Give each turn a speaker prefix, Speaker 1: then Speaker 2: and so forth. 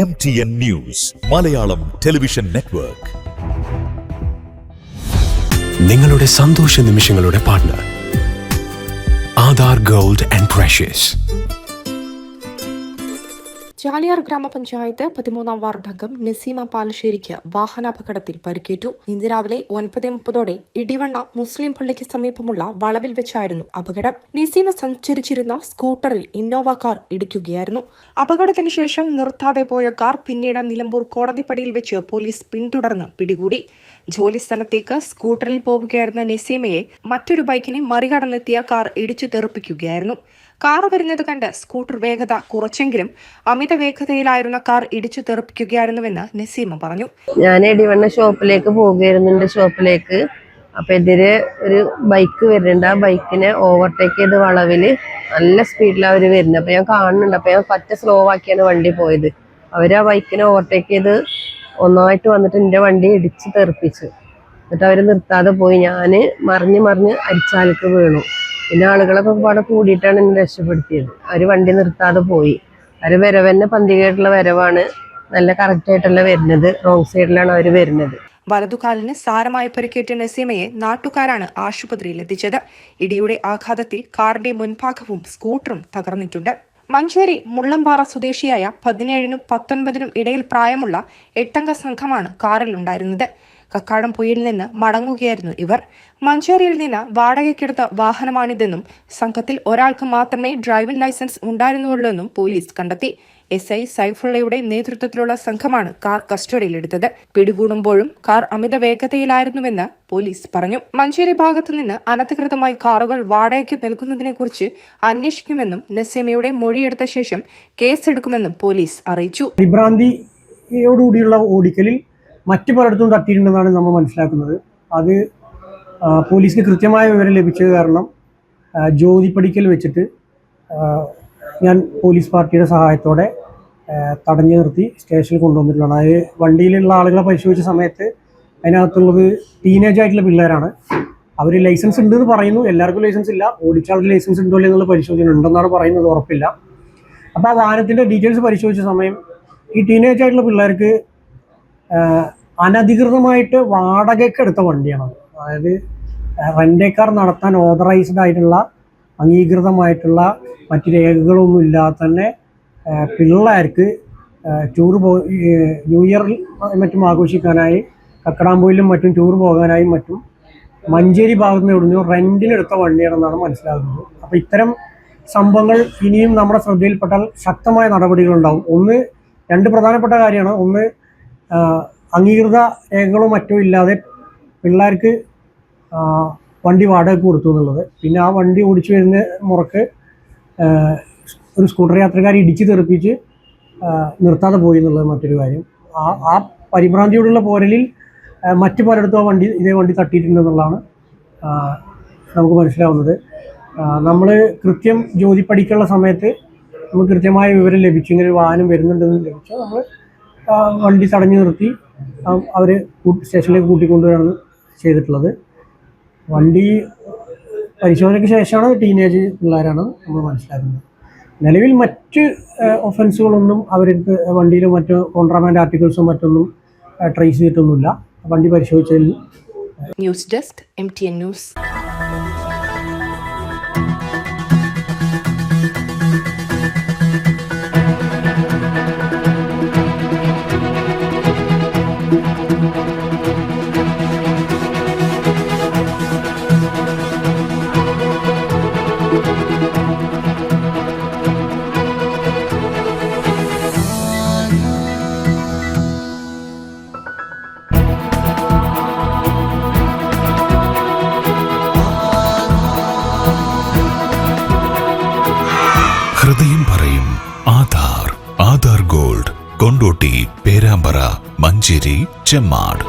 Speaker 1: MTN News, Malayalam television network.
Speaker 2: നിങ്ങളുടെ സന്തോഷ നിമിഷങ്ങളുടെ partner Aadhar gold and precious.
Speaker 3: Chaliyar ഗ്രാമപഞ്ചായത്ത് 13-ാം വാർഡ് അംഗം നസീമ പാലശ്ശേരിക്ക് വാഹനാപകടത്തിൽ പരിക്കേറ്റു. ഇന്ന് രാവിലെ 9:30 ഇടിവണ്ണ മുസ്ലിം പള്ളിക്ക് സമീപമുള്ള വളവിൽ വെച്ചായിരുന്നു അപകടം. നസീമ സഞ്ചരിച്ചിരുന്ന സ്കൂട്ടറിൽ ഇന്നോവ കാർ ഇടിക്കുകയായിരുന്നു. അപകടത്തിന് ശേഷം നിർത്താതെ പോയ കാർ പിന്നീട് നിലമ്പൂർ കോടതിപ്പടിയിൽ വെച്ച് പോലീസ് പിന്തുടർന്ന് പിടികൂടി. ജോലി സ്ഥലത്തേക്ക് സ്കൂട്ടറിൽ പോവുകയായിരുന്ന നസീമയെ മറ്റൊരു ബൈക്കിനെ മറികടന്നെത്തിയ കാർ ഇടിച്ചു തെറിപ്പിക്കുകയായിരുന്നു. കാർ വരുന്നത് കണ്ട് സ്കൂട്ടർ വേഗത കുറച്ചെങ്കിലും അമിത വേഗതയിലായിരുന്ന കാർ ഇടിച്ചു തെറിപ്പിക്കുകയായിരുന്നുവെന്ന് നസീമ പറഞ്ഞു.
Speaker 4: ഞാൻ ഇടിവണ്ണ ഷോപ്പിലേക്ക് പോകുകയായിരുന്നു, എൻ്റെ ഷോപ്പിലേക്ക്. അപ്പൊ എതിരെ ഒരു ബൈക്ക് വരുന്നുണ്ട്. ആ ബൈക്കിനെ ഓവർടേക്ക് ചെയ്ത് വളവില് നല്ല സ്പീഡിലാണ് അവര് വരുന്നത്. അപ്പൊ ഞാൻ കാണുന്നുണ്ട്. അപ്പൊ ഞാൻ പറ്റ സ്ലോ ആക്കിയാണ് വണ്ടി പോയത്. അവര് ആ ബൈക്കിനെ ഓവർടേക്ക് ചെയ്ത് ഒന്നായിട്ട് വന്നിട്ട് എൻ്റെ വണ്ടി ഇടിച്ച് തെറിപ്പിച്ചു. എന്നിട്ട് അവര് നിർത്താതെ പോയി. ഞാന് മറിഞ്ഞ് അരിച്ചാലക്ക് വീണു. പിന്നെ ആളുകളൊക്കെ ഒരുപാട് കൂടിയിട്ടാണ് എന്നെ രക്ഷപ്പെടുത്തിയത്. അവര് വണ്ടി നിർത്താതെ പോയി. അവര് വരവന്നെ പന്തികയായിട്ടുള്ള വരവാണ്, നല്ല കറക്റ്റായിട്ടല്ല വരുന്നത്. റോങ് സൈഡിലാണ് അവര് വരുന്നത്.
Speaker 3: വലതുകാലിന് സാരമായി പരിക്കേറ്റ നസീമയെ നാട്ടുകാരാണ് ആശുപത്രിയിൽ എത്തിച്ചത്. ഇടിയുടെ ആഘാതത്തിൽ കാറിന്റെ മുൻഭാഗവും സ്കൂട്ടറും തകർന്നിട്ടുണ്ട്. മഞ്ചേരി മുള്ളംപാറ സ്വദേശിയായ 17-നും 19-നും ഇടയിൽ പ്രായമുള്ള 8-അംഗ സംഘമാണ് കാറിലുണ്ടായിരുന്നത്. കക്കാടംപൊയിൽ നിന്ന് മടങ്ങുകയായിരുന്നു ഇവർ. മഞ്ചേരിയിൽ നിന്ന് വാടകയ്ക്കെടുത്ത വാഹനമാണിതെന്നും സംഘത്തിൽ ഒരാൾക്ക് മാത്രമേ ഡ്രൈവിംഗ് ലൈസൻസ് ഉണ്ടായിരുന്നുള്ളൂവെന്നും പോലീസ് കണ്ടെത്തി. SI സൈഫുള്ളയുടെ നേതൃത്വത്തിലുള്ള സംഘമാണ് കാർ കസ്റ്റഡിയിലെടുത്തത്. പിടികൂടുമ്പോഴും കാർ അമിത വേഗതയിലായിരുന്നുവെന്ന് പോലീസ് പറഞ്ഞു. മഞ്ചേരി ഭാഗത്തു നിന്ന് അനധികൃതമായി കാറുകൾ വാടകയ്ക്ക് നൽകുന്നതിനെക്കുറിച്ച് അന്വേഷിക്കുമെന്നും നസീമയുടെ മൊഴിയെടുത്ത ശേഷം കേസെടുക്കുമെന്നും പോലീസ് അറിയിച്ചു.
Speaker 5: വിഭ്രാന്തിയോടുകൂടിയുള്ള ഓടിക്കലിൽ മറ്റു പലയിടത്തും തട്ടിയിട്ടുണ്ടെന്നാണ് നമ്മൾ മനസ്സിലാക്കുന്നത്. അത് പോലീസിന് കൃത്യമായ വിവരം ലഭിച്ചത് കാരണം ജ്യോതിപ്പടിക്കൽ വെച്ചിട്ട് ഞാൻ പോലീസ് പാർട്ടിയുടെ സഹായത്തോടെ തടഞ്ഞു നിർത്തി സ്റ്റേഷനിൽ കൊണ്ടുവന്നിട്ടുള്ളതാണ്. അത് വണ്ടിയിലുള്ള ആളുകളെ പരിശോധിച്ച സമയത്ത് അതിനകത്തുള്ളത് ടീനേജ് ആയിട്ടുള്ള പിള്ളേരാണ്. അവർ ലൈസൻസ് ഉണ്ടെന്ന് പറയുന്നു. എല്ലാവർക്കും ലൈസൻസ് ഇല്ല. ഓടിച്ച ആൾക്ക് ലൈസൻസ് ഉണ്ടോ എന്നുള്ള പരിശോധന ഉണ്ടെന്നാണ് പറയുന്നത്, ഉറപ്പില്ല. അപ്പോൾ ആ വാഹനത്തിൻ്റെ ഡീറ്റെയിൽസ് പരിശോധിച്ച സമയം ഈ ടീനേജ് ആയിട്ടുള്ള പിള്ളേർക്ക് അനധികൃതമായിട്ട് വാടകയ്ക്ക് എടുത്ത വണ്ടിയാണ്. അതായത് റെൻ്റ് കാർ നടത്താൻ ഓതറൈസ്ഡ് ആയിട്ടുള്ള അംഗീകൃതമായിട്ടുള്ള മറ്റ് രേഖകളൊന്നും ഇല്ലാതെ തന്നെ പിള്ളേർക്ക് ന്യൂ ഇയറിൽ മറ്റും ആഘോഷിക്കാനായി കക്കടാമ്പൊയിലും മറ്റും ടൂർ പോകാനായും മറ്റും മഞ്ചേരി ഭാഗത്ത് നിന്ന് എവിടുന്നോ റെൻറ്റിനെടുത്ത വണ്ടിയാണെന്നാണ് മനസ്സിലാകുന്നത്. അപ്പോൾ ഇത്തരം സംഭവങ്ങൾ ഇനിയും നമ്മുടെ ശ്രദ്ധയിൽപ്പെട്ടാൽ ശക്തമായ നടപടികളുണ്ടാവും. രണ്ട് പ്രധാനപ്പെട്ട കാര്യമാണ്. ഒന്ന്, അംഗീകൃത രേഖകളോ മറ്റോ ഇല്ലാതെ പിള്ളേർക്ക് വണ്ടി വാടകയ്ക്ക് കൊടുത്തു എന്നുള്ളത്. പിന്നെ ആ വണ്ടി ഓടിച്ചു വരുന്ന മുറക്ക് ഒരു സ്കൂട്ടർ യാത്രക്കാരെ ഇടിച്ച് തെറിപ്പിച്ച് നിർത്താതെ പോയി എന്നുള്ളത് മറ്റൊരു കാര്യം. ആ പരിഭ്രാന്തിയോടുള്ള പോരലിൽ മറ്റു പലയിടത്തും ഇതേ വണ്ടി തട്ടിയിട്ടുണ്ടെന്നുള്ളതാണ് നമുക്ക് മനസ്സിലാവുന്നത്. നമ്മൾ കൃത്യം ജ്യോതിപ്പടിക്കുള്ള സമയത്ത് നമുക്ക് കൃത്യമായ വിവരം ലഭിച്ചു, ഇങ്ങനെ ഒരു വാഹനം വരുന്നുണ്ടെന്ന് ലഭിച്ചു. നമ്മൾ വണ്ടി തടഞ്ഞു നിർത്തി അവർ സ്റ്റേഷനിലേക്ക് കൂട്ടിക്കൊണ്ടുവരാണ് ചെയ്തിട്ടുള്ളത്. വണ്ടി പരിശോധനയ്ക്ക് ശേഷമാണ് ടീനേജ് പിള്ളേരാണ് നമ്മൾ മനസ്സിലാക്കുന്നത്. നിലവിൽ മറ്റ് ഒഫൻസുകളൊന്നും അവർക്ക് വണ്ടിയിലോ മറ്റോ കോൺട്രാബാൻഡ് ആർട്ടിക്കിൾസോ മറ്റൊന്നും ട്രേസ് ചെയ്തിട്ടൊന്നുമില്ല. വണ്ടി പരിശോധിച്ചതിൽ.
Speaker 3: News desk MTN news.
Speaker 1: ഹൃദയം പറയും ആധാർ ഗോൾഡ്. കൊണ്ടോട്ടി, പേരാമ്പ്ര, മഞ്ചേരി, ചെമ്മാട്.